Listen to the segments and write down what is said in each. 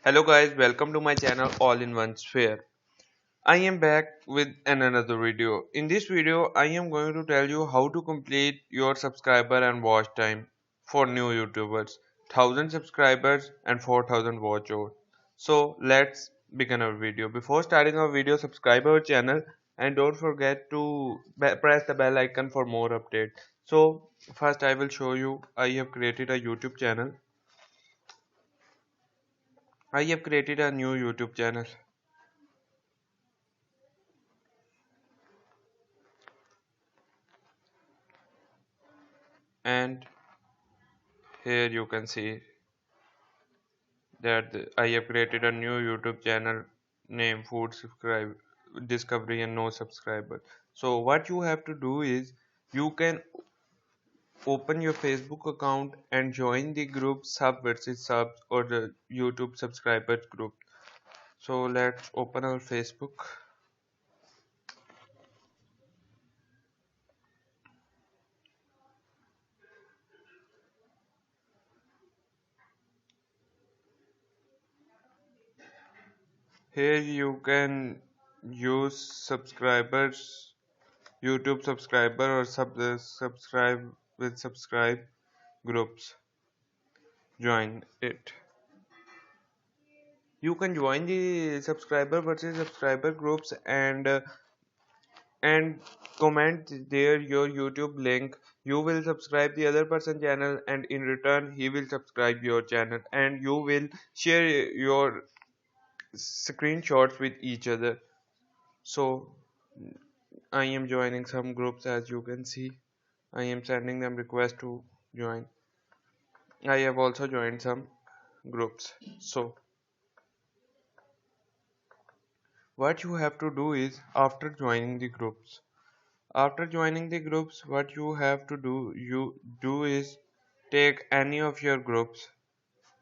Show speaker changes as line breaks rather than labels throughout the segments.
Hello guys, welcome to my channel All in One Sphere. I am back with another video. In this video, I am going to tell you how to complete your subscriber and watch time for new YouTubers. 1000 subscribers and 4000 watch hours. So let's begin our video. Before starting our video, subscribe our channel and don't forget to press the bell icon for more updates. So first I will show you I have created a YouTube channel. I have created a new YouTube channel. And here you can see that I have created a new YouTube channel named Food Subscribe Discovery and No Subscriber. So what you have to do is you can open your Facebook account and join the group Sub versus Subs or the YouTube subscribers group. So let's open our Facebook. Here you can use subscribers, YouTube subscriber or subscribe with subscribe groups. Join it. You can join the subscriber versus subscriber groups and comment there your YouTube link. You will subscribe the other person channel and in return he will subscribe your channel and you will share your screenshots with each other. So I am joining some groups. As you can see, I am sending them request to join. I have also joined some groups. So what you have to do is after joining the groups, what you have to do is take any of your groups.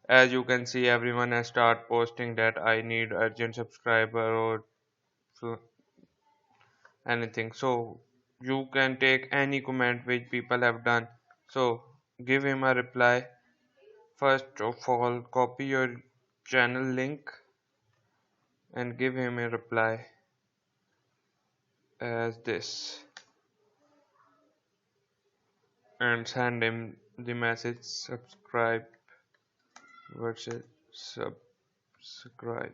As you can see, everyone has start posting that I need urgent subscriber or so- anything. So you can take any comment which people have done. So give him a reply. First of all, copy your channel link and give him a reply as this and send him the message subscribe versus subscribe.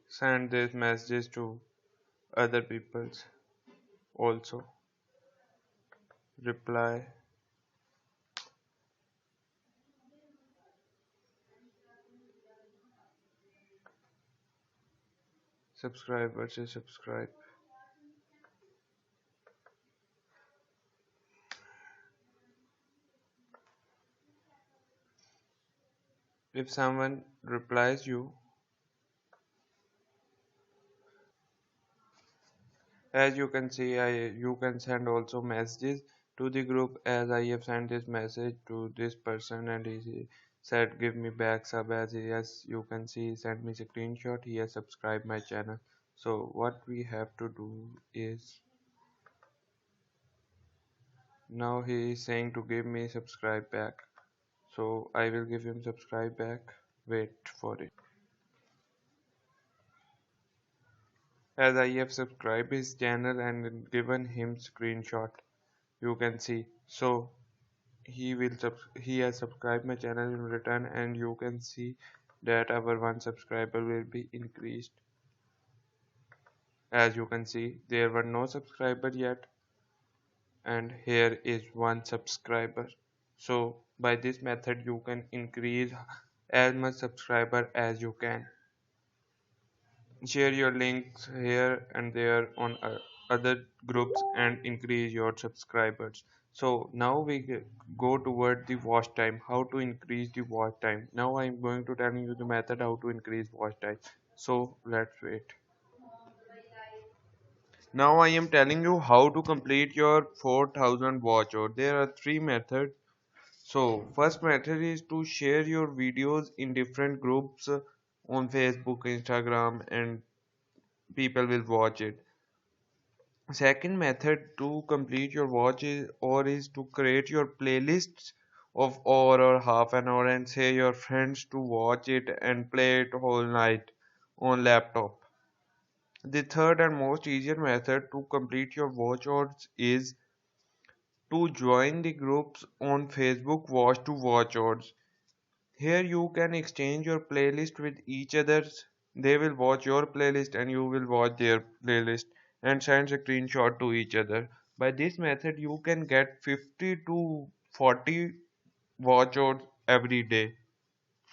Send these messages to other people's also. Reply subscribe versus subscribe. If someone replies you, as you can see, you can send also messages to the group. As I have sent this message to this person and he said give me back sub. As yes, you can see he sent me a screenshot. He has subscribed my channel. So what we have to do is now he is saying to give me subscribe back. So I will give him subscribe back. Wait for it. As I have subscribed his channel and given him screenshot, you can see. So he has subscribed my channel in return and you can see that our one subscriber will be increased. As you can see, there were no subscribers yet and here is one subscriber. So by this method you can increase as much subscriber as you can. Share your links here and there on other groups and increase your subscribers. So now we go toward the watch time, how to increase the watch time. Now I'm going to tell you the method how to increase watch time. So let's wait. Now I am telling you how to complete your 4000 watch hour. There are three methods. So first method is to share your videos in different groups on Facebook, Instagram, and people will watch it. Second method to complete your watch is to create your playlists of hour or half an hour and say your friends to watch it and play it whole night on laptop. The third and most easier method to complete your watch hours is to join the groups on Facebook Watch to Watch hours. Here you can exchange your playlist with each others. They will watch your playlist and you will watch their playlist and send a screenshot to each other. By this method you can get 50 to 40 watch hours every day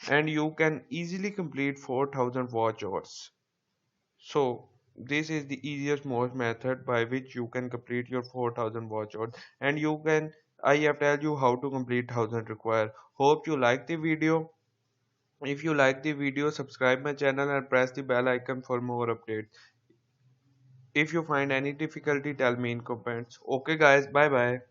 and you can easily complete 4000 watch hours. So this is the easiest most method by which you can complete your 4000 watch hours and you can I have tell you how to complete 1000 require. Hope you like the video. If you like the video, subscribe my channel and press the bell icon for more updates. If you find any difficulty, tell me in comments. Okay guys, bye bye.